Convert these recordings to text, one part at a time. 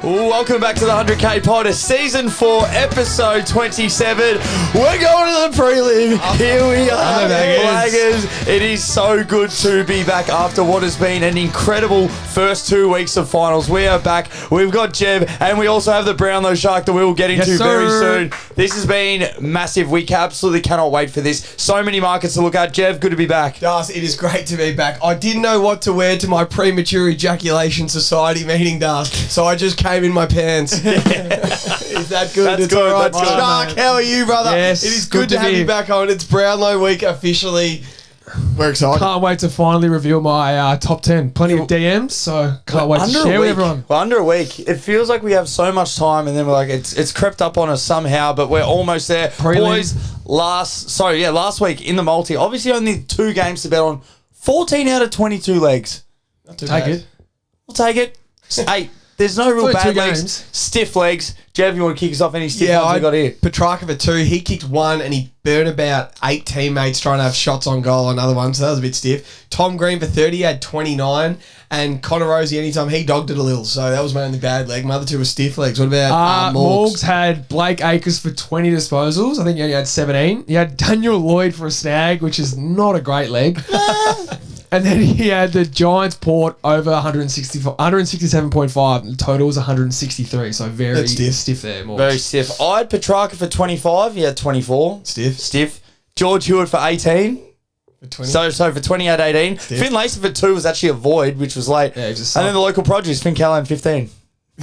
Welcome back to the 100K Pod, Season 4, Episode 27. We're going to the prelim. Here we are, Flaggers. It is so good to be back after what has been an incredible first 2 weeks of finals. We are back. We've got Jeb, and we also have the Brownlow Shark that we will get into very soon. This has been massive. We absolutely cannot wait for this. So many markets to look at. Jeb, good to be back. Das, it is great to be back. I didn't know what to wear to my premature ejaculation society meeting, Das, so I just came in my pants. Is that good? That's it's good. all right. That's good. Shark, how are you, brother? Yes, it is good to have you back on. It's Brownlow week officially. We're excited. Can't wait to finally reveal my top 10. Plenty of DMs, so can't wait to share with everyone. We're under a week. It feels like we have so much time, and then we're like, it's crept up on us somehow, but we're almost there. Prelim. Boys, last week in the multi, obviously only 2 games to bet on. 14 out of 22 legs. Take it. We'll take it. 8. There's no real Only bad 2 legs. games. Stiff legs. Jev, you want to kick us off any stiff ones we got here? Petrarca for 2. He kicked 1 and he burned about 8 teammates trying to have shots on goal on another one, so that was a bit stiff. Tom Green for 30 he had 29, and Connor Rosie anytime he dogged it a little, so that was my only bad leg. My other 2 were stiff legs. What about Morgs had Blake Acres for 20 disposals. I think he only had 17. He had Daniel Lloyd for a snag, which is not a great leg. And then he had the Giants Port over 167.5. The total was 163, so very stiff there. Morgs. Very stiff. I had Petrarca for 25. He had 24. Stiff. George Hewitt for 18. For 20. So for 20 had 18. Stiff. Finn Lacey for 2 was actually a void, which was late. Yeah, he was just and then the local produce, Finn Callahan 15.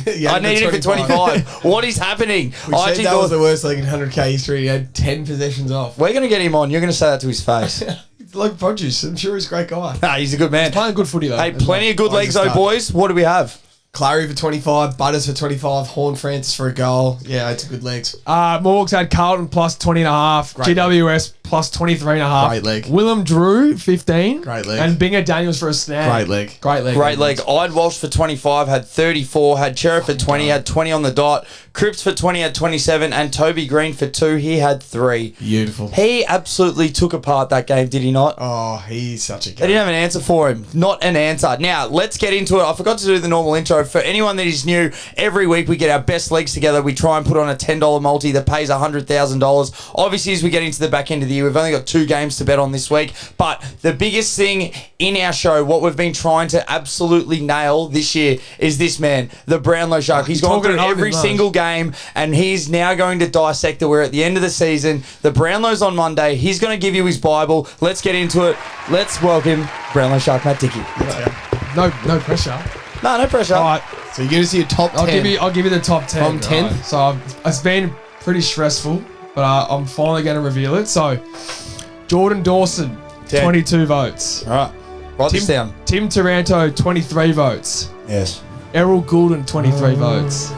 I needed him for 25. What is happening? We said that was the worst leg in 100k history. He had 10 possessions off. We're going to get him on. You're going to say that to his face. Local produce. I'm sure he's a great guy. Nah, he's a good man. He's playing good footy, though. Hey, plenty of good legs, though, boys. What do we have? Clary for 25, Butters for 25, Horn Francis for a goal. Yeah, it's a good legs. Morgs had Carlton plus 20.5, GWS plus 23.5. Great leg. Willem Drew, 15. Great leg. And Binger Daniels for a snag. Great leg. Great leg. I'd Walsh for 25, had 34, had Cherith for 20, had 20 on the dot, Cripps for 20, had 27, and Toby Green for 2, he had 3. Beautiful. He absolutely took apart that game, did he not? Oh, he's such a They guy. didn't have an answer for him. Not an answer. Now, let's get into it. I forgot to do the normal intro. For anyone that is new, every week we get our best legs together. We try and put on a $10 multi that pays $100,000. Obviously, as we get into the back end of the year, we've only got 2 games to bet on this week. But the biggest thing in our show, what we've been trying to absolutely nail this year, is this man, the Brownlow Shark. He's gone through every single game, and he's now going to dissect it. We're at the end of the season. The Brownlow's on Monday. He's going to give you his Bible. Let's get into it. Let's welcome Brownlow Shark Matt Dickey. No pressure. No pressure. All right. So you're going to see a top 10. I'll give you the top 10. From 10th? Right. So it's been pretty stressful, but I'm finally going to reveal it. So Jordan Dawson, 10. 22 votes. All right. Write this down. Tim Taranto, 23 votes. Yes. Errol Goulden, 23 votes.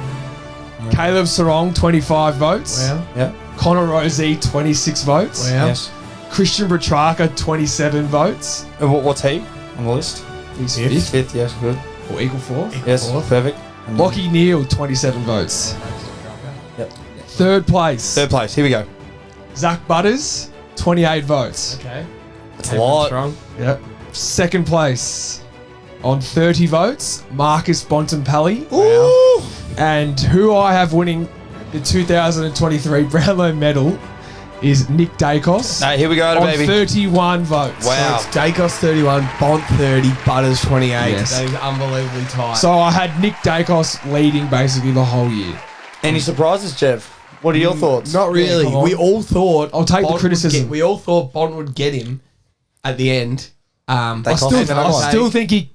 Caleb Sarong, 25 votes. Wow. Yeah. Connor Rosie, 26 votes. Wow. Yes. Christian Petrarca, 27 votes. What's he on the list? He's Fifth. fifth. 5th, yes, good. Or equal fourth. Yes, perfect. Lockie Neal, 27 votes. Yep. Third place. Third place, here we go. Zach Butters, 28 votes. Okay. That's a lot. Yep. Second place on 30 votes, Marcus Bontempelli. Ooh. And who I have winning the 2023 Brownlow Medal is Nick Dacos. No, here we go, on baby. 31 votes. Wow. So it's Dacos 31, Bont 30, Butters 28. Yes. That is unbelievably tight. So I had Nick Dacos leading basically the whole year. Any surprises, Jeff? What are your thoughts? Not really. come on. We all thought I'll take the Bont criticism. we all thought Bont would get him at the end. They I cost still, him an I eye. still think he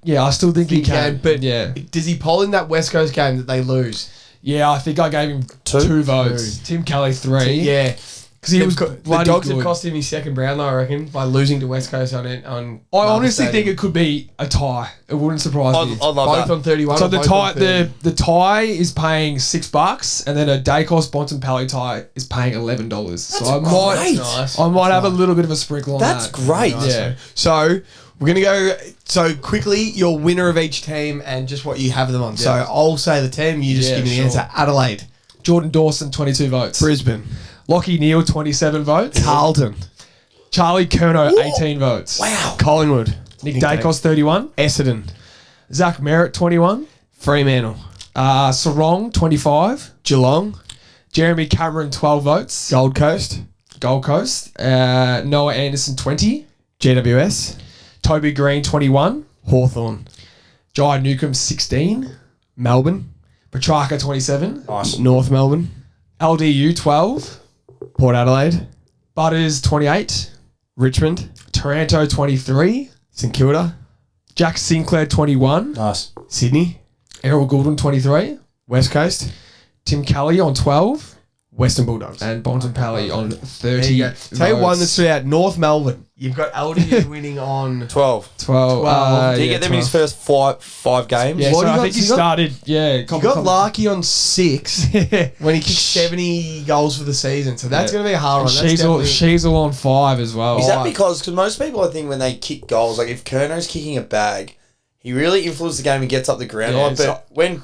can. But yeah, does he poll in that West Coast game that they lose? I think I gave him 2 votes. Tim Kelly 3. Yeah. Because he was the bloody Dogs good. have cost him his second Brownlow, I reckon, by losing to West Coast on it. I honestly think it could be a tie. It wouldn't surprise me. I love both that. on 31. So or the both tie, on 30? the tie is paying $6, and then a Dacos Bontempelli tie is paying $11. So I great. might have a little bit of a sprinkle on That's that. great. Yeah. So we're going to go, so quickly, your winner of each team and just what you have them on. So I'll say the team, you just give me the answer. Adelaide. Jordan Dawson, 22 votes. Brisbane. Lockie Neal, 27 votes. Carlton. Charlie Curnow, 18 votes. Wow. Collingwood. Nick Dacos, 31. Essendon. Zach Merritt, 21. Fremantle. Sarong, 25. Geelong, Jeremy Cameron, 12 votes. Gold Coast, Gold Coast. Noah Anderson, 20. GWS, Toby Green, 21. Hawthorn, Jai Newcomb, 16. Melbourne, Petrarca, 27. Nice. North Melbourne, LDU, 12. Port Adelaide, Butters, 28. Richmond, Taranto, 23. St Kilda, Jack Sinclair, 21. Nice. Sydney, Errol Goulden, 23. West Coast, Tim Kelly on 12. Western Bulldogs. And Bontempelli on 30. There you go. Tell you one votes. that's stood out. North Melbourne. You've got LDU winning on 12. 12. Did he get them in his first five games? Yeah, What so do you I got- think he you got- started, You got lucky on 6 when he kicked 70 goals for the season. So that's going to be a hard one. That's definitely- She's all on 5 as well. Is that because most people, I think, when they kick goals, like if Kerno's kicking a bag, he really influences the game and gets up the ground. Yeah, But so- when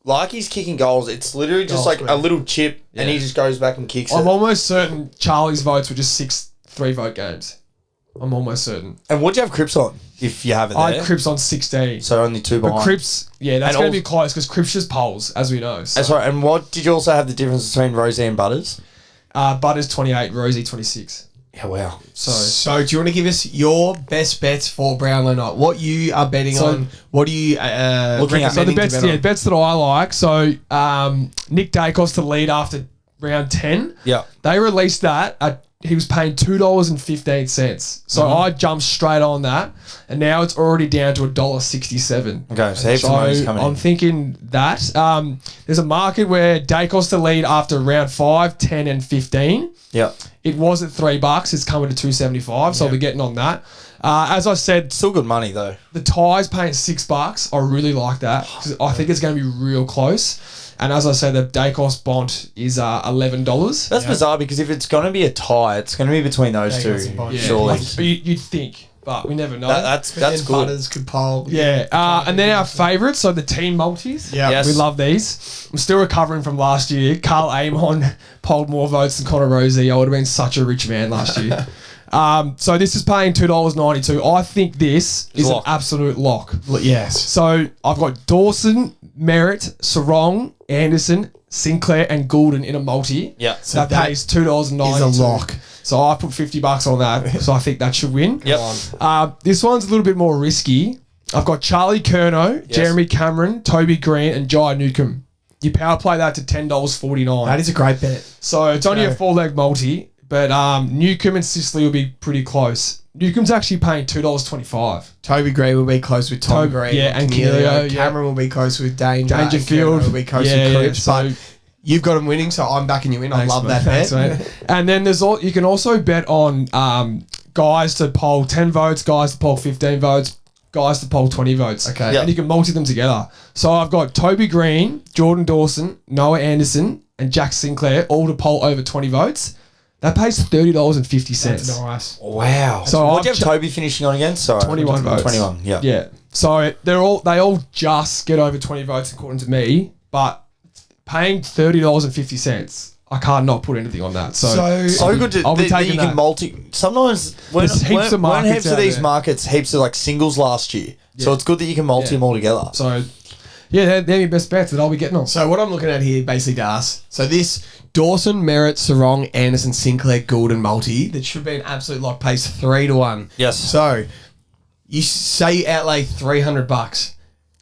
Larky's kicking goals, it's literally just Goal like square. a little chip and he just goes back and kicks I'm it. almost certain Charlie's votes were just 6 3-vote games. I'm almost certain. And what'd you have Cripps on, if you have it I there? had Cripps on 16. So only 2 But behind. Cripps, yeah, that's And going to also- be close because Cripps just polls, as we know. So. That's right. And what did you also have the difference between Rosie and Butters? Butters 28, Rosie 26. Yeah, wow. So do you want to give us your best bets for Brownlow night? What you are betting So- on? What are you Looking at- So the recommending bets, to bet on? bets that I like. So Nick Dacos to lead after round 10. Yeah. They released that at he was paying $2.15. So I jumped straight on that, and now it's already down to $1.67. Okay, so heaps of money's coming I'm in. thinking that there's a market where Dacos to lead after round 5, 10, and 15. Yeah. It was at $3. It's coming to $2.75. So I'll be getting on that. As I said, Still good money, though. the tie's paying $6. I really like that because I think it's going to be real close. And as I said, the Dacos Bont is $11. That's bizarre because if it's going to be a tie, it's going to be between those Dacos two, and Bont. Yeah, surely. You'd think, but we never know. That's Then good. Butters could poll. Yeah, and then our favourites, so the team multis. Yeah. Yes. We love these. I'm still recovering from last year. Carl Amon polled more votes than Connor Rosie. I would have been such a rich man last year. So this is paying $2.92. I think this is an Lock. absolute lock. Yes. So I've got Dawson, Merritt, Sarong, Anderson, Sinclair, and Goulden in a multi. Yeah. So that that pays $2.92. is a lock. So I put $50 on that. So I think that should win. Yep. This one's a little bit more risky. I've got Charlie Curnow, Jeremy Cameron, Toby Green, and Jai Newcomb. You power play that to $10.49. That is a great bet. So it's only Okay. a 4-leg multi, but Newcomb and Sicily will be pretty close. Newcomb's actually paying $2.25. Toby Green will be close with Tom Toby- Green. yeah, and Canelio. Canelio, yeah. Cameron will be close with Danger. and Dangerfield. Curnow will be close Yeah, with yeah, Cripps. so- But you've got him winning, so I'm backing you in. I love mate. that bet. Thanks, mate. And then you can also bet on guys to poll 10 votes, guys to poll 15 votes, guys to poll 20 votes. Okay. Yeah. And you can multi them together. So I've got Toby Green, Jordan Dawson, Noah Anderson, and Jack Sinclair all to poll over 20 votes. That pays $30.50. That's nice. Wow. So So what I've do you have Toby finishing on again? Sorry. 21 votes. 21, yeah. Yeah. So they all just get over 20 votes according to me, but paying $30.50, I can't not put anything on that. So, So good I'll be that taking you can that. multi. Sometimes when There's heaps of markets heaps of out these there. markets, heaps of like singles last year. So Yeah. it's good that you can multi Yeah. them all together. So yeah, they're my best bets that I'll be getting on. So what I'm looking at here, basically, Das. So this Dawson, Merritt, Sarong, Anderson, Sinclair, Goulden multi that should be an absolute lock pays 3-1. Yes. So you say you outlay $300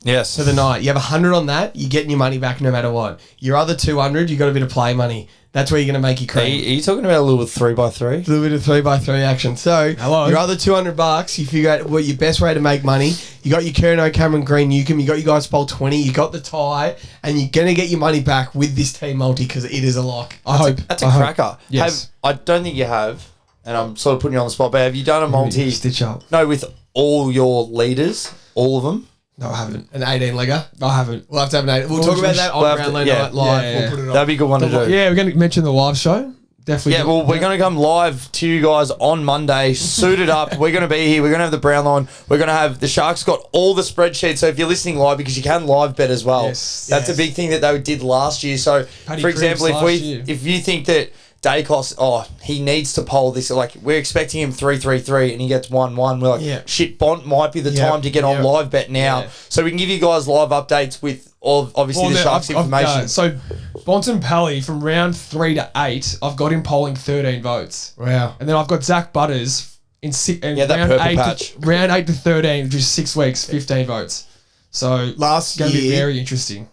Yes. for the night. You have 100 on that. You're getting your money back no matter what. Your other 200, you got a bit of play money. That's where you're going to make your Are cream. you talking about a little 3x3? A little bit of 3x3 action. So Hello. your other $200, you figure out what your best way to make money. You got your Curnow, Cameron, Green, Newcomb. You got your guys poll 20. You got the tie, and you're gonna get your money back with this team multi because it is a lock. I hope That's a I hope. cracker. Yes. I don't think you have, and I'm sort of putting you on the spot, but have you done a multi? Stitch up. No, with all your leaders, all of them? No, I haven't. An 18 legger. I haven't. We'll have to have an 8. We'll talk about that on We'll have to- Brownlow yeah. Night live. Yeah, yeah. We'll put it on. That'd be a good one to do. Yeah, we're going to mention the live show. Definitely. Yeah, well, we're going to come live to you guys on Monday, suited up. We're going to be here. We're going to have the Brownlow on. We're going to have the Sharks got all the spreadsheets. So if you're listening live, because you can live bet as well. Yes. That's Yes. a big thing that they did last year. So, Paddy for example, Cribs last year. if you think that Dacos, he needs to poll this. Like, we're expecting him 3-3-3 and he gets 1-1. We're like, Yeah. shit, Bont might be the Yep. time to get on Yep. live bet now. Yeah. So we can give you guys live updates with obviously the Sharks information. So Bontempelli from round 3 to 8, I've got him polling 13 votes. Wow. And then I've got Zach Butters in that purple patch. round 8 to 13, which is 6 weeks, 15 votes. So last going to be year, very interesting.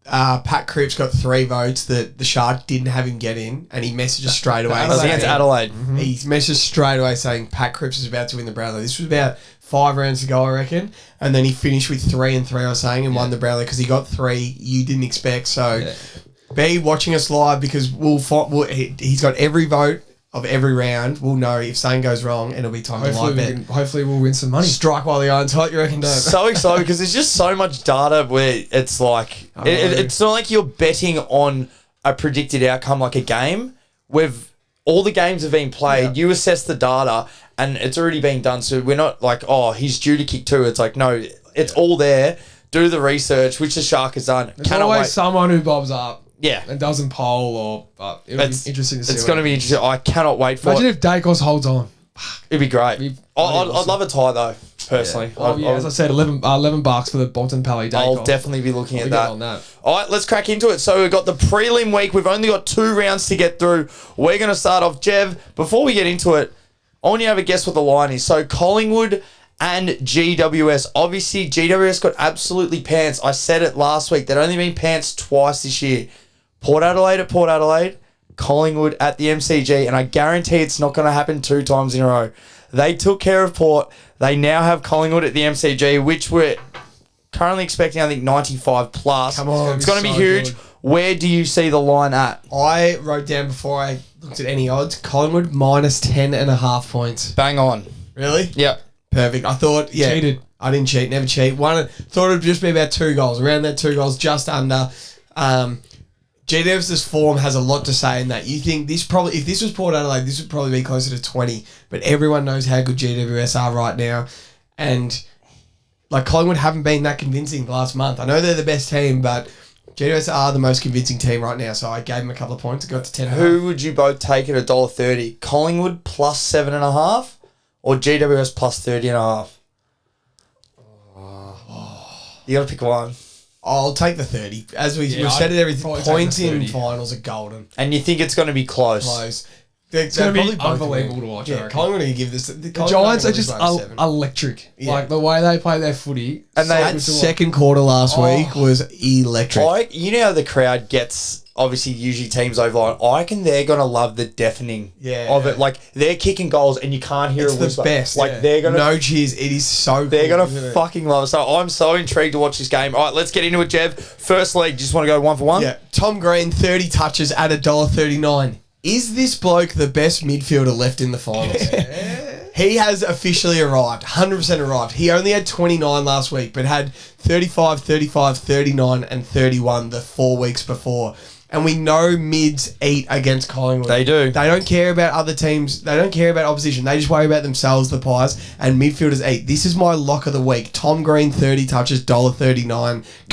Pat Cripps got 3 votes that the Shark didn't have him get in, and he messaged us straight away. That was against Adelaide. He messaged straight away saying Pat Cripps is about to win the Brownlow. This was about 5 rounds to go, I reckon. And then he finished with 3 and 3, I was saying, and won the Brownlow because he got 3 you didn't expect. So be watching us live because he's got every vote of every round. We'll know if something goes wrong, and it'll be time to live bet. Hopefully we'll win some money. Strike while the iron's hot, you reckon, Dave? So excited because there's just so much data where it's like it's not like you're betting on a predicted outcome like a game. All the games have been played. You assess the data and it's already been done. So we're not like, oh, he's due to kick 2. It's like, no, it's all there. Do the research, which the Shark has done. There's always someone who bobs up. Yeah. And doesn't poll but it'll be interesting to see. It's going to be interesting. I cannot wait for Imagine if Dacos holds on. It'd be great. I'd love a tie though, personally. As I said, $11 for the Bontempelli Dacos. I'll definitely be looking at that. On that. All right, let's crack into it. So we've got the prelim week. We've only got 2 rounds to get through. We're going to start off. Jev, before we get into it, I want you to have a guess what the line is. So Collingwood and GWS. Obviously, GWS got absolutely pants. I said it last week. They'd only been pants twice this year. Port Adelaide at Port Adelaide, Collingwood at the MCG, and I guarantee it's not going to happen 2 times in a row. They took care of Port. They now have Collingwood at the MCG, which we're currently expecting, I think, 95 plus. Come on. It's going to be so huge. Good. Where do you see the line at? I wrote down before I looked at any odds, Collingwood minus 10.5 points. Bang on. Really? Yep. Perfect. I thought, Cheated. I didn't cheat, never cheat. Thought it would just be about 2 goals, around that 2 goals, just under. GWS's form has a lot to say in that. You think if this was Port Adelaide, this would probably be closer to 20. But everyone knows how good GWS are right now. And like Collingwood haven't been that convincing the last month. I know they're the best team, but GWS are the most convincing team right now. So I gave them a couple of points. It got to 10. Who would you both take at $1.30? Collingwood plus 7.5 or GWS plus 30.5? You got to pick one. I'll take the 30. As we've said it, everything. Points in finals are golden. And you think it's going to be close? It's going to be unbelievable to watch. Yeah, Collingwood are going to give this. The Giants are just electric. Yeah. Like the way they play their footy. And that second quarter last week was electric. You know how the crowd gets, obviously, usually teams overline. I reckon they're going to love the deafening of it. Like, they're kicking goals and you can't hear it's a whisper. The best. Like, they're going to... No cheers. It is so They're going to fucking love it. So I'm so intrigued to watch this game. All right, let's get into it, Jev. First leg, just want to go 1 for 1? Yeah. Tom Green, 30 touches at $1.39. Is this bloke the best midfielder left in the finals? He has officially arrived, 100% arrived. He only had 29 last week, but had 35, 35, 39, and 31 the 4 weeks before. And we know mids eat against Collingwood. They do. They don't care about other teams. They don't care about opposition. They just worry about themselves, the Pies, and midfielders eat. This is my lock of the week. Tom Green, 30 touches, $1.39.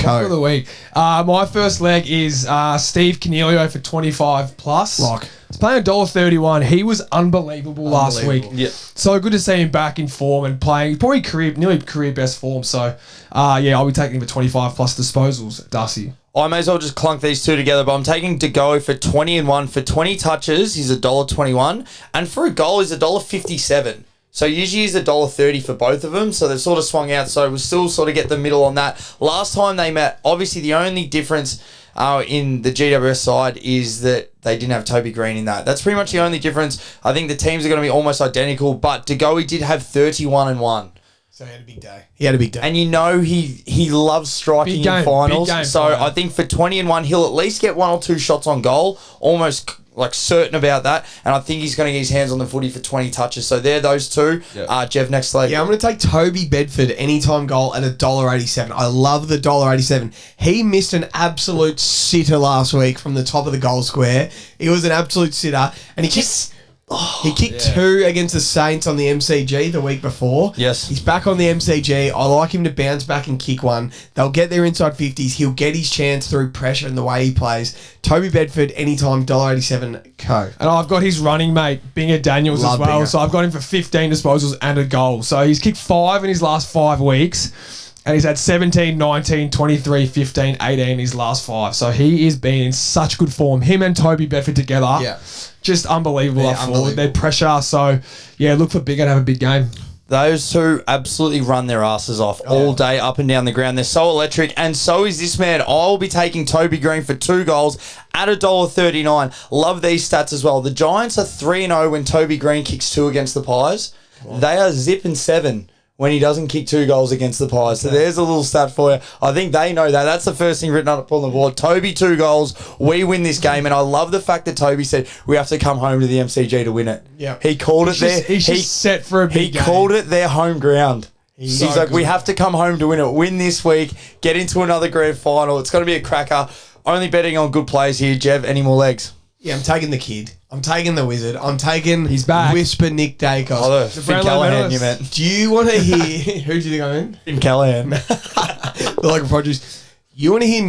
Lock of the week. My first leg is Steve Canelio for 25 plus. Lock. He's playing $1.31. He was unbelievable last week. Yeah. So good to see him back in form and playing probably nearly career best form. So, I'll be taking him for 25 plus disposals, Darcy. I may as well just clunk these two together, but I'm taking De Go for 20 and 1. For 20 touches, he's $1.21. And for a goal, he's $1.57. So usually he's $1.30 for both of them. So they've sort of swung out. So we'll still sort of get the middle on that. Last time they met, obviously the only difference in the GWS side is that they didn't have Toby Green in that. That's pretty much the only difference. I think the teams are going to be almost identical. But De Go, he did have 31 and 1. So he had a big day. He had a big day. And you know he loves striking in finals. So I think for 20 and 1, he'll at least get 1 or 2 shots on goal. Almost like certain about that. And I think he's going to get his hands on the footy for 20 touches. So there, those two. Yep. Jeff, next leg. Yeah, I'm going to take Toby Bedford anytime goal at $1.87. I love the $1.87. He missed an absolute sitter last week from the top of the goal square. He was an absolute sitter. And he kicked 2 against the Saints on the MCG the week before. Yes. He's back on the MCG. I like him to bounce back and kick one. They'll get their inside 50s. He'll get his chance through pressure and the way he plays. Toby Bedford, anytime, $1.87 co. And I've got his running mate, Binger Daniels, as well. Binger. So I've got him for 15 disposals and a goal. So he's kicked 5 in his last 5 weeks. And he's had 17, 19, 23, 15, 18 his last 5. So he is being in such good form. Him and Toby Bedford together. Yeah. Just unbelievable Yeah, up forward. unbelievable. Their pressure. So, yeah, look for Bigger to have a big game. Those two absolutely run their asses off all day up and down the ground. They're so electric, and so is this man. I'll be taking Toby Green for 2 goals at $1.39. Love these stats as well. The Giants are 3-0 when Toby Green kicks 2 against the Pies. They are 0-7 when he doesn't kick 2 goals against the Pies. So there's a little stat for you. I think they know that. That's the first thing written up on the board. Toby, 2 goals. We win this game. And I love the fact that Toby said we have to come home to the MCG to win it. Yeah. He called it there. He's just set for a big He game. called it their home ground. He's so like, good. we have to come home to win it. Win this week. Get into another grand final. It's going to be a cracker. Only betting on good players here. Jev, any more legs? Yeah, I'm taking the kid. I'm taking the wizard. I'm taking He's back. Whisper Nick Dacos. Oh, the Finn Brownlow Callahan, medalist. you meant. Do you want to hear... Who do you think I'm in? Finn Callahan. The local produce. You want to hear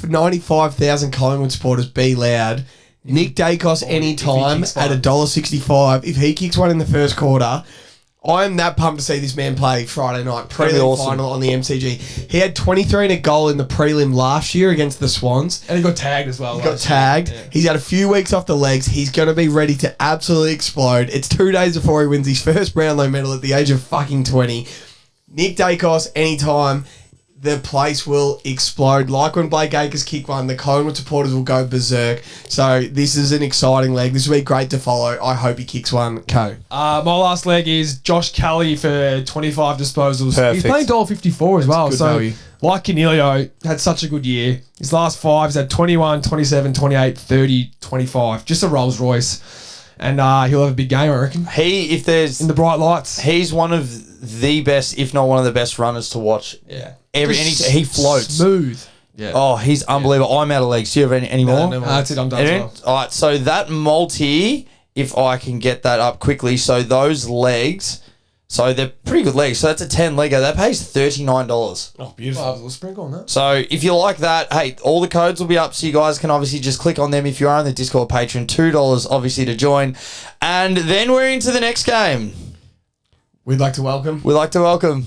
95,000 Collingwood supporters be loud? Nick Dacos anytime kicks at one. $1.65. If he kicks one in the first quarter, I'm that pumped to see this man play Friday night. gonna be Prelim awesome. final on the MCG. He had 23 and a goal in the prelim last year against the Swans. And he got tagged as well. He got tagged. He's had a few weeks off the legs. He's going to be ready to absolutely explode. It's 2 days before he wins his first Brownlow medal at the age of fucking 20. Nick Dacos, anytime, the place will explode. Like when Blake Acres kick one, the Collingwood supporters will go berserk. So this is an exciting leg. This will be great to follow. I hope he kicks one. Co. My last leg is Josh Kelly for 25 disposals. Perfect. He's playing $1.54 as well. good So, value. like Canelio, had such a good year. His last 5, he's had 21, 27, 28, 30, 25. Just a Rolls Royce. And he'll have a big game, I reckon. If there's... In the bright lights. He's one of the best, if not one of the best runners to watch. Yeah. He floats. Smooth. Yeah. Oh, he's unbelievable. I'm out of legs. Do you have any more? no more. That's it. I'm done as Anyone? well. All right, so that multi, if I can get that up quickly, so those legs, so they're pretty good legs. So that's a 10-legger. That pays $39. Oh, beautiful. I'll have a little sprinkle on that. So if you like that, hey, all the codes will be up, so you guys can obviously just click on them if you are on the Discord Patreon. $2 obviously to join. And then we're into the next game. We'd like to welcome. We'd like to welcome...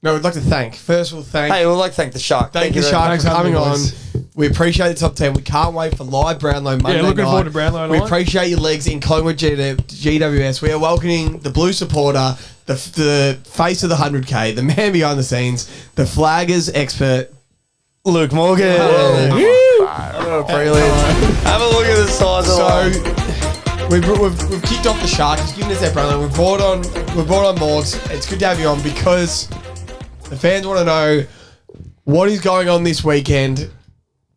No, we'd like to thank. First, we'll thank. Hey, we'd like to thank the Shark. Thank you, very Shark, much. for Thanks for coming having on. me, boys. We appreciate the top 10. We can't wait for live Brownlow Monday looking night. forward to Brownlow We night. appreciate your legs in Collingwood GWS. We are welcoming the Blue supporter, the face of the 100K, the man behind the scenes, the flaggers expert. Luke Morgan. Oh, brilliant. Have a look at the size of So we've kicked off the Shark. He's given us that Brownlow. We've brought on Morgs. It's good to have you on because the fans want to know what is going on this weekend.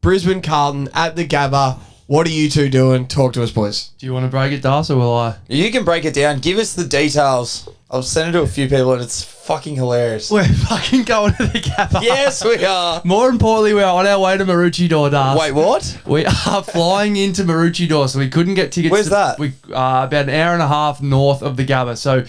Brisbane Carlton at the Gabba. What are you two doing? Talk to us, boys. Do you want to break it, Das, or will I? You can break it down. Give us the details. I've sent it to a few people and it's fucking hilarious. We're fucking going to the Gabba. Yes, we are. More importantly, we're on our way to Maroochydore, Das. Wait, what? We are flying into Maroochydore, so we couldn't get tickets. Where's that? We about an hour and a half north of the Gabba. So,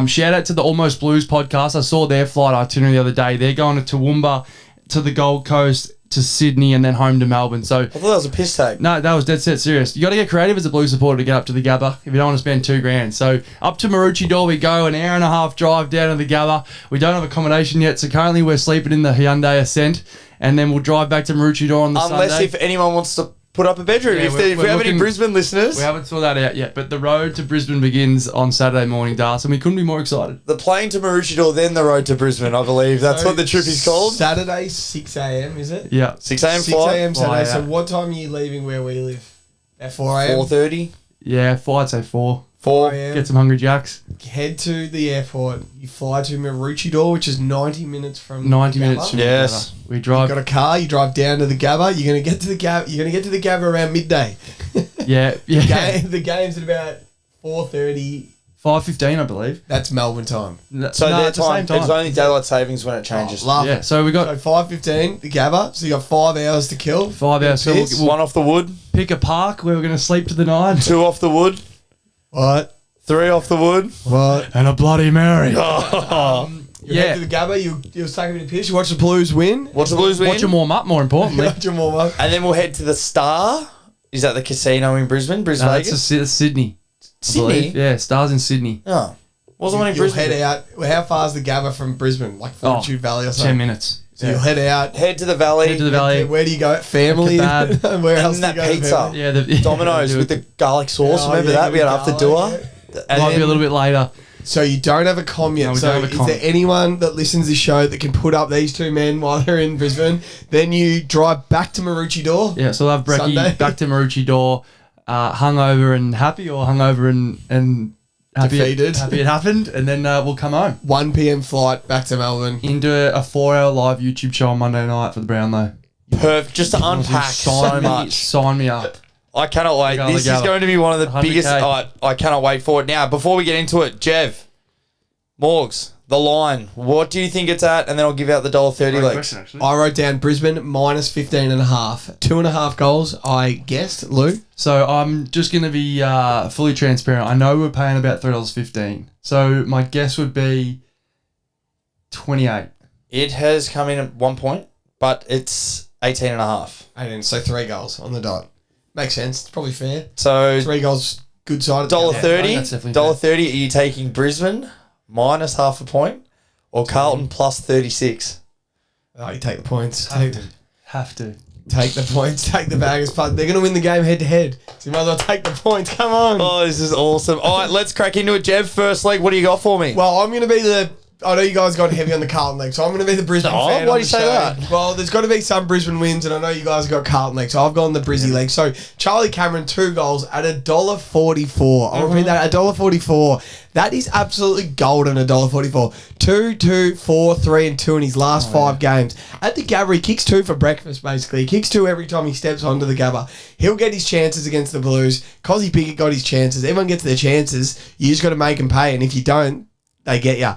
shout out to the Almost Blues podcast. I saw their flight itinerary the other day. They're going to Toowoomba, to the Gold Coast, to Sydney, and then home to Melbourne. So, I thought that was a piss take. no, that was dead set serious. You got to get creative as a Blues supporter to get up to the Gabba if you don't want to spend $2,000. So up to Maroochydore we go, an hour and a half drive down to the Gabba. We don't have accommodation yet, so currently we're sleeping in the Hyundai Ascent, and then we'll drive back to Maroochydore on the Unless Sunday. if anyone wants to put up a bedroom. Yeah, if we're we have any looking- Brisbane listeners, We haven't sorted that out yet, but the road to Brisbane begins on Saturday morning, Das, and we couldn't be more excited. the plane to Maroochydore, then the road to Brisbane, I believe. That's what the trip is called. Saturday, 6 a.m., is it? Yeah. 6 a.m. 6 flight. a.m. Saturday. Oh, So yeah. what time are you leaving where we live? At 4 a.m.? 4:30. Yeah, I'd say 4. 4. 4 a.m. Get some Hungry Jacks. Head to the airport. You fly to Maroochydore, which is 90 minutes from 90 Gabba. minutes from Yes. the Gabba. We You drive. got a car. You drive down to the Gabba. You're gonna get to the Gabba. You're gonna get to the Gabba around midday. Yeah. The game's at about 4:30. 5:15, I believe. That's Melbourne time. So no, their it's the same time, it's only daylight savings when it changes. Love Yeah, it. so we got So 5:15, the Gabba. So you got 5 hours to kill. 5 hours. So Piss. we'll One off the wood, pick a park where we're going to sleep to the night. 2 off the wood, What? 3 off the wood. What? And a Bloody Mary. You Yeah. head to the Gabba. You was taking a piss. You watch the Blues win. Watch the Blues win. Watch them warm up, more importantly. Watch them warm up. And then we'll head to the Star. Is that the casino in Brisbane? Brisbane, No, it's Vegas? Sydney. I Sydney? believe. Yeah, Stars in Sydney. Oh. Wasn't one in you'll Brisbane? head out. Well, how far is the Gabba from Brisbane? Like Fortitude Valley or something? 10 minutes. So you'll head out. Head to the valley. Head to the valley. Where do you go? Family? Kebab. Where else And do you that go? pizza. Family? Yeah, the Domino's with the garlic sauce. Oh, Remember yeah, that? We had with after garlic, Dua. yeah. might be a little bit later. So you don't have a comm yet. No, we So don't have a is comm. there anyone that listens to this show that can put up these two men while they're in Brisbane? Then you drive back to Maroochydore. Yeah, so we'll have Brecky Sunday. back to Maroochydore, hungover and happy, or hungover and happy Defeated. happy it happened, and then we'll come home 1 p.m. flight back to Melbourne. into a 4-hour live YouTube show on Monday night for the Brownlow. Perfect. Just to unpack so much. Sign me up. I cannot wait. Go on This the is gala. going to be one of the 100K. biggest. I cannot wait for it. Now, before we get into it, Jev, Morgs, the line. What do you think it's at? And then I'll give out the $1.30 legs. I wrote down Brisbane minus 15.5. 2.5 goals, I guessed, Lou. So I'm just going to be fully transparent. I know we're paying about $3.15. So my guess would be 28. It has come in at 1 point, but it's 18.5. 18, so 3 goals on the dot. Makes sense. It's probably fair. So 3 goals, good side. $1.30. that's definitely $1.30. Are you taking Brisbane minus half a point or Carlton plus 36? Oh, you take the points. Have to. Take the points. Take the baggers. They're going to win the game head to head. So you might as well take the points. Come on. Oh, this is awesome. All right, let's crack into it, Jev. First leg, what do you got for me? Well, I'm going to be the... I know you guys got heavy on the Carlton leg, so I'm going to be the Brisbane Oh, fan. why on do you the say show. that? Well, there's got to be some Brisbane wins, and I know you guys got Carlton leg, so I've gone the Brizzy leg. So Charlie Cameron, 2 goals at $1.44. I'll repeat that, $1.44. That is absolutely golden, $1.44. 2, 2, 4, 3, and 2 in his last 5 games. At the Gabba, he kicks 2 for breakfast, basically. He kicks 2 every time he steps onto the Gabba. He'll get his chances against the Blues. Cozzy Pickett got his chances. Everyone gets their chances. You just got to make them pay, and if you don't, they get ya.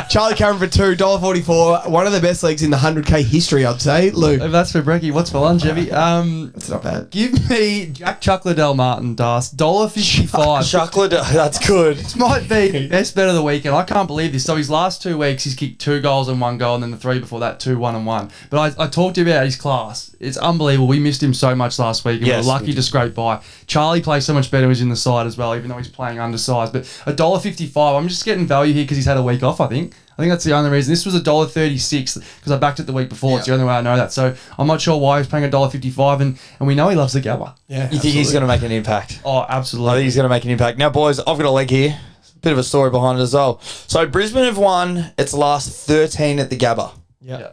Charlie Cameron for $2.44. One of the best legs in the 100K history, I'd say. Lou. If that's for Brecky, what's for lunch, Evie? That's not bad. Give me Jack Chuck Liddell Martin, Das. $1.55. Chocolate, that's good. This might be best bet of the weekend. I can't believe this. So his last 2 weeks, he's kicked 2 goals and 1 goal, and then the 3 before that, 2, 1 and 1. But I talked to you about his class. It's unbelievable. We missed him so much last week, and Yes, we're lucky to scrape by. Charlie plays so much better when he's in the side as well, even though he's playing undersized. But $1.55, I'm just getting value here because he's had a week off, I think. I think that's the only reason. This was $1.36 because I backed it the week before. It's the only way I know that. So I'm not sure why he's paying $1.55, and we know he loves the Gabba. Yeah, You think he's going to make an impact? Oh, I think absolutely. he's going to make an impact. Now, boys, I've got a leg here. Bit of a story behind it as well. So Brisbane have won its last 13 at the Gabba. Yeah.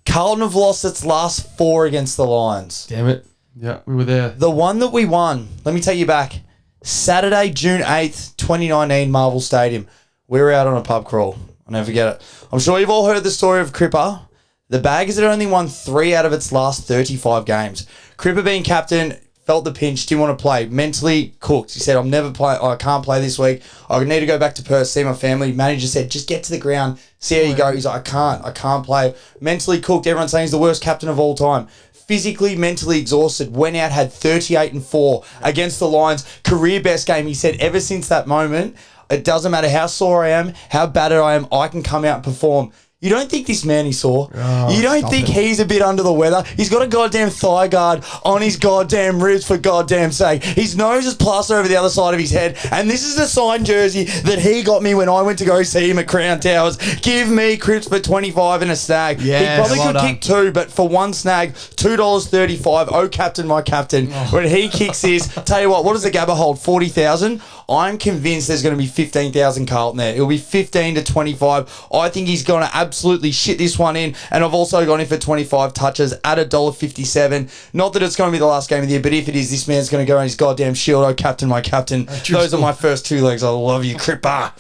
Carlton have lost its last 4 against the Lions. Damn it. Yeah, we were there. The one that we won, let me take you back. Saturday, June 8th, 2019, Marvel Stadium. We were out on a pub crawl. I'll never forget it. I'm sure you've all heard the story of Cripper. The Baggers had only won 3 out of its last 35 games. Cripper being captain, felt the pinch, didn't want to play, mentally cooked. He said, I can't play this week. I need to go back to Perth, see my family. Manager said, just get to the ground, see how you go. He's like, I can't play. Mentally cooked. Everyone's saying he's the worst captain of all time. Physically, mentally exhausted, went out, had 38-4 against the Lions. Career best game. He said, ever since that moment, it doesn't matter how sore I am, how bad I am, I can come out and perform. You don't think this man is sore? You don't think he's a bit under the weather? He's got a goddamn thigh guard on his goddamn ribs, for goddamn sake. His nose is plastered over the other side of his head. And this is the signed jersey that he got me when I went to go see him at Crown Towers. Give me Crips for 25 and a snag. Yes, he probably well could done. kick 2, but for one snag, $2.35. Oh, captain, my captain. When he kicks this, tell you what does the Gabba hold? 40,000? I'm convinced there's going to be 15,000 Carlton there. It'll be 15 to 25. I think he's going to absolutely shit this one in. And I've also gone in for 25 touches at $1.57. Not that it's going to be the last game of the year, but if it is, this man's going to go on his goddamn shield. Oh, captain, my captain. Those are my first 2 legs. I love you, Cripper.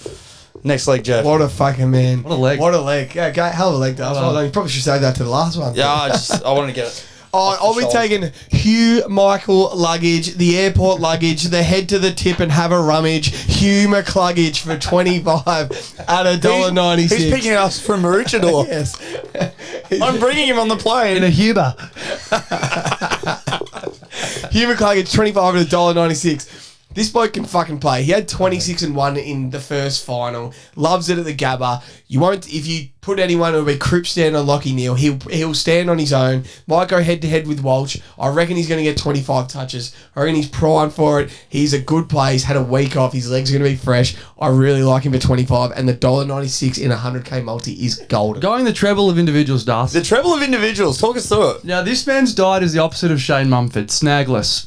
Next leg, Jeff. What a fucking man. What a leg. What a leg. Yeah, hell of a leg, Dale. Well done. You probably should say that to the last one. Yeah, I wanted to get it. I'll be taking Hugh Michael luggage, the airport luggage, the head to the tip and have a rummage, Hugh McLuggage for 25 at $1.96. Who's picking us from Maroochydore? Yes. I'm bringing him on the plane. In a Huber. Hugh McLuggage, 25 at $1.96. This bloke can fucking play. He had 26-1 in the first final. Loves it at the Gabba. You won't, if you put anyone who'll be Cripps stand on Lockie Neal, he'll stand on his own. Might go head to head with Walsh. I reckon he's going to get 25 touches. I reckon he's primed for it. He's a good player. He's had a week off. His legs are going to be fresh. I really like him for 25, and the $1.96 in a 100k multi is golden. Going the treble of individuals, Das. The treble of individuals. Talk us through it. Now, this man's diet is the opposite of Shane Mumford. Snagless.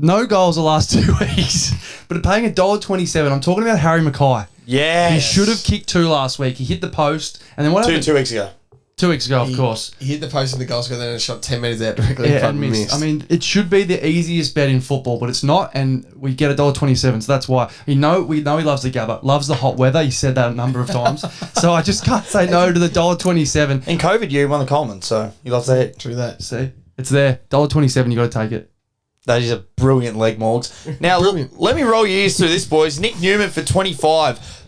No goals the last 2 weeks, but paying $1.27. I'm talking about Harry Mackay. Yeah. He should have kicked 2 last week. He hit the post, and then what happened? 2 weeks ago. 2 weeks ago, of course. He hit the post in the goal score, then it shot 10 metres out directly in Yeah, front and of missed. I mean, it should be the easiest bet in football, but it's not, and we get $1.27, so that's why. We know he loves the Gabba, loves the hot weather. He said that a number of times, so I just can't say no to the $1.27. In COVID, you won the Coleman, so you love to hit. True that. See, it's there. $1.27, you got to take it. That is a brilliant leg, Morgs. Now, let me roll your ears through this, boys. Nick Newman for 25.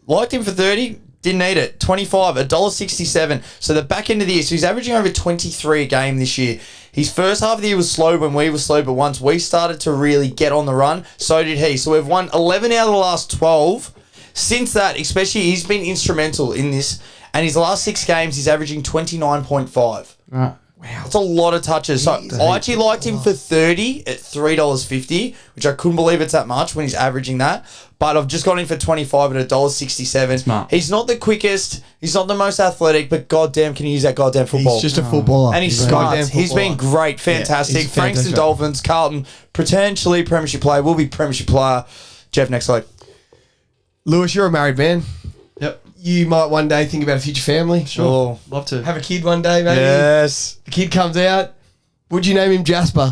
Liked him for 30. Didn't need it. 25, $1.67. So the back end of the year, so he's averaging over 23 a game this year. His first half of the year was slow when we were slow, but once we started to really get on the run, so did he. So we've won 11 out of the last 12. Since that, especially, he's been instrumental in this. And his last 6 games, he's averaging 29.5. Right. Wow, that's a lot of touches. So I actually liked him for 30 at $3.50, which I couldn't believe it's that much when he's averaging that. But I've just got him for 25 at $1.67. Smart. He's not the quickest, he's not the most athletic, but goddamn, can he use that goddamn football? He's just a footballer. And he's a smart. goddamn He's been footballer. great, fantastic. he's Franks and fantastic. Dolphins, Carlton, potentially Premiership player, will be Premiership player. Jeff, next leg. Lewis, you're a married man. Yep. You might one day think about a future family. Sure. Love to. Have a kid one day, maybe. Yes. The kid comes out. Would you name him Jasper?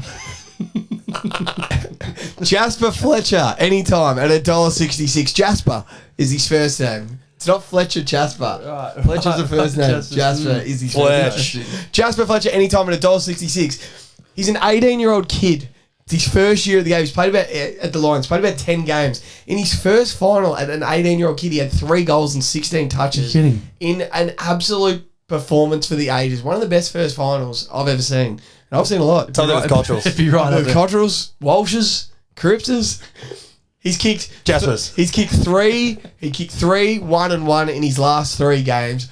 Jasper Fletcher, anytime at $1.66. Jasper is his first name. It's not Fletcher Jasper. Right. Fletcher's the first name. Jasper is his first name. Jasper Fletcher, anytime at $1.66. He's an 18-year-old kid. It's his first year of the game. He's played about at the Lions. Played about 10 games. In his first final, at an 18-year-old kid, he had 3 goals and 16 touches. You're kidding. In an absolute performance for the ages. One of the best first finals I've ever seen. And I've seen a lot. It's on those Cottrells. If you're right, The Cottrells, Walshes, Crippses. He's kicked Jaspers. He's kicked 3. He kicked 3, 1 and 1 in his last 3 games.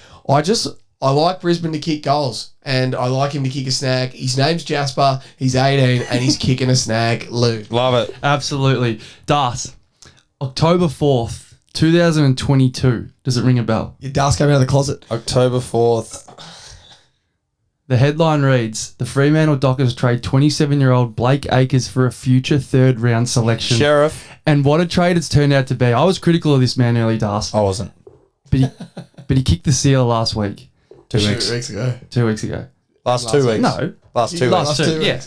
I like Brisbane to kick goals, and I like him to kick a snag. His name's Jasper. He's 18, and he's kicking a snag. Lou. Love it. Absolutely. Das, October 4th, 2022. Does it ring a bell? Your dust came out of the closet. October 4th. The headline reads, the Fremantle Dockers trade 27-year-old Blake Acres for a future third-round selection. Sheriff. And what a trade it's turned out to be. I was critical of this man early, Das, I wasn't. but he kicked the seal last week, 2 weeks. 2 weeks ago. 2 weeks ago. Last 2 weeks. No. Last 2 Last weeks. 2, yeah.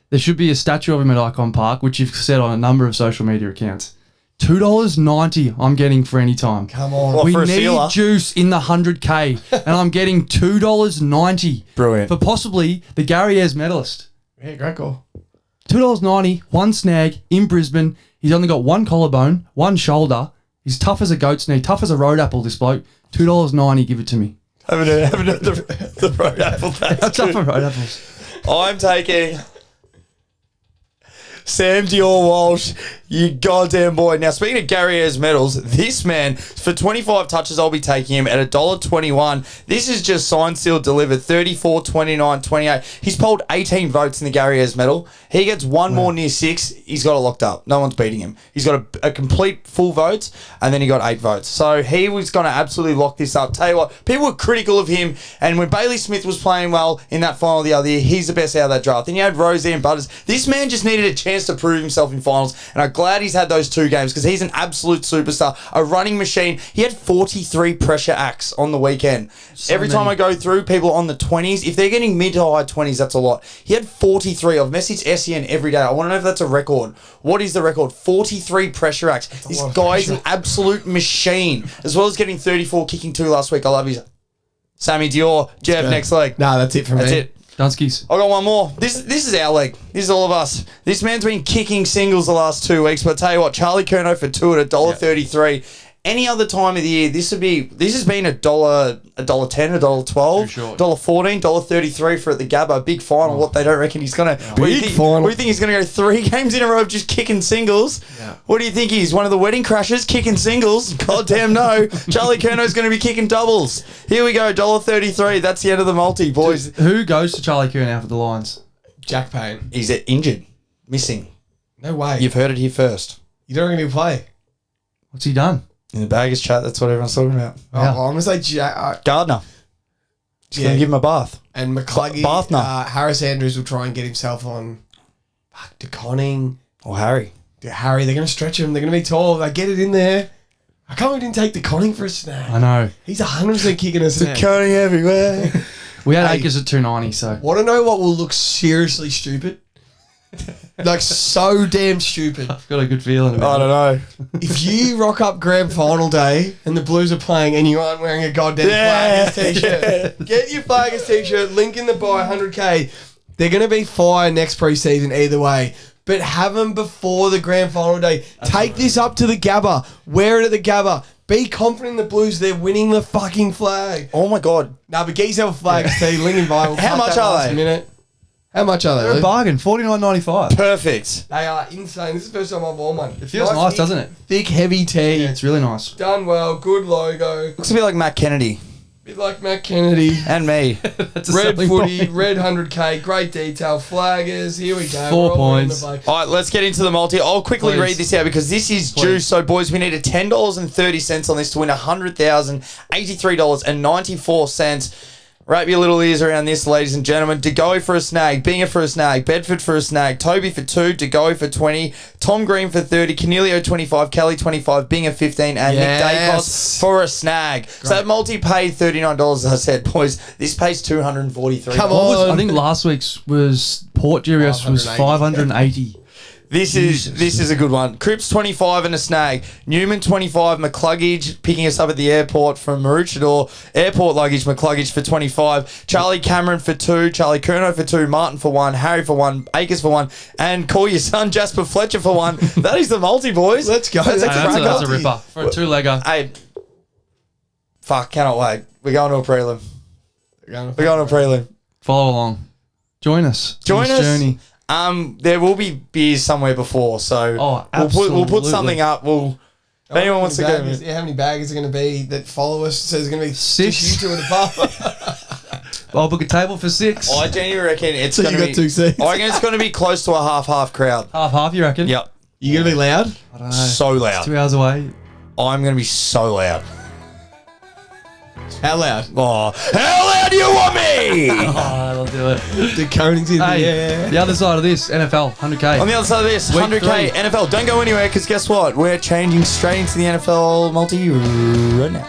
There should be a statue of him at Icon Park, which you've said on a number of social media accounts. $2.90 I'm getting for any time. Come on. What, We for a need sealer? juice in the 100K, and I'm getting $2.90 Brilliant. for possibly the Gary Ayres medalist. Yeah, great call. $2.90, 1 snag in Brisbane. He's only got 1 collarbone, 1 shoulder. He's tough as a goat's knee, tough as a road apple, this bloke. $2.90, give it to me. Haven't heard the road apple. How That's tough good. are road apples? I'm taking Sam Dior Walsh, you goddamn boy. Now, speaking of Gary Ayres medals, this man, for 25 touches, I'll be taking him at $1.21. This is just signed, sealed, delivered. 34, 29, 28. He's polled 18 votes in the Gary Ayres medal. He gets 1 more near 6. He's got it locked up. No one's beating him. He's got a complete full votes, and then he got 8 votes. So he was going to absolutely lock this up. Tell you what, people were critical of him, and when Bailey Smith was playing well in that final the other year, he's the best out of that draft. Then you had Roseanne Butters. This man just needed a chance to prove himself in finals, and I'm glad he's had those 2 games because he's an absolute superstar, a running machine. He had 43 pressure acts on the weekend. Every time I go through, people on the 20s, if they're getting mid to high 20s, that's a lot. He had 43. I've messaged SEN every day. I want to know if that's a record. What is the record? 43 pressure acts. This guy's an absolute machine, as well as getting 34, kicking 2 last week. I love you. Sammy Dior. Jeff, next leg. Nah, that's it for me. That's it. Dunskies. I got one more. This is our leg. This is all of us. This man's been kicking singles the last 2 weeks, but I tell you what, Charlie Curnow for 2 at $1.33. Any other time of the year, this has been $1.10, $1.12, Too short. $1.14, $1.33 for at the Gabba. Big final. What they don't reckon he's gonna. What do you think? final. What do you think he's gonna go 3 games in a row of just kicking singles? Yeah. What do you think he's one of the wedding crashers kicking singles? Goddamn no. Charlie Curno's gonna be kicking doubles. Here we go, $1.33. That's the end of the multi, boys. Who goes to Charlie Kerr now for the Lions? Jack Payne. He's injured, missing. No way. You've heard it here first. You don't really play. What's he done? In the baggers chat, that's what everyone's talking about. Yeah. Oh, I'm gonna say Jack Gardner. Just gonna give him a bath. and McCluggy. Bathner. Harris Andrews will try and get himself on. DeConning. Or Harry. Harry, they're gonna stretch him. They're gonna be tall. They get it in there. I can't believe we didn't take DeConning for a snag. I know. He's 100% kicking a snag. Cutting everywhere. We had Hey. Akers at 290, so. Want to know what will look seriously stupid? Like so damn stupid. I've got a good feeling I about don't know. If you rock up grand final day and the Blues are playing and you aren't wearing a goddamn Yeah. Flaggers t-shirt, get your Flaggers t-shirt, link in the bio, 100k. They're going to be fire next preseason either way. But have them before the grand final day. Take this up to the Gabba. Wear it at the Gabba. Be confident in the Blues. They're winning the fucking flag. Oh my god. Nah, but get yourself a Flaggers tee. Link in bio. We'll How cut much that are last they? minute. How much are they? They're a Luke? bargain, $49.95. Perfect. They are insane. This is the first time I've worn one. It feels nice, thick, doesn't it? Thick, heavy tee. Yeah, it's really nice. Done well. Good logo. Looks a bit like Matt Kennedy. Bit like Matt Kennedy. And me. That's a Red selling footy, point. red 100k, great detail, flaggers. Here we go. 4 We're all in the points. bike. All right, let's get into the multi. I'll quickly Please. read this out because this is Please. juice. So, boys, we need a $10.30 on this to win $100,083.94. Wrap your little ears around this, ladies and gentlemen. DeGoey for a snag, Binger for a snag, Bedford for a snag, Toby for 2, DeGoey for 20, Tom Green for 30, Canelio 25, Kelly 25, Binger 15, and Yes. Nick Dacos for a snag. So that multi paid $39, as I said, boys. This pays $243. Come What was, on. I think last week's was Port GWS was 580. This is a good one. Cripps 25 and a snag. Newman 25. McCluggage picking us up at the airport from Maroochydore. Airport luggage. McCluggage for 25. Charlie Cameron for 2. Charlie Curnow for 2. Martin for 1. Harry for 1. Akers for 1. And call your son Jasper Fletcher for 1. That is the multi, boys. Let's go. That's a That's cracker. That's a ripper. For a 2-legger. Hey, fuck, cannot wait. We're going to a prelim. We're going to a prelim. Follow along. Join us. Join on this us. journey. There will be beers somewhere before, so Oh, we'll put absolutely. something up. If anyone wants to go, Yeah, how many baggers are going to be that follow us? So there's going to be 6. just you two at the bar. I'll book a table for 6. I genuinely reckon it's So going you to got be. 2 seats. I reckon it's going to be close to a half crowd. Half, you reckon? Yep, You going to be loud? I don't know. so loud. 2 hours away. I'm going to be so loud. How loud? Oh, how loud do you want me? Oh, I'll do it. The Coning's in Hey, the the other side of this, NFL, 100K. On the other side of this, Week 100k 3. NFL. Don't go anywhere because guess what? We're changing straight into the NFL multi right now.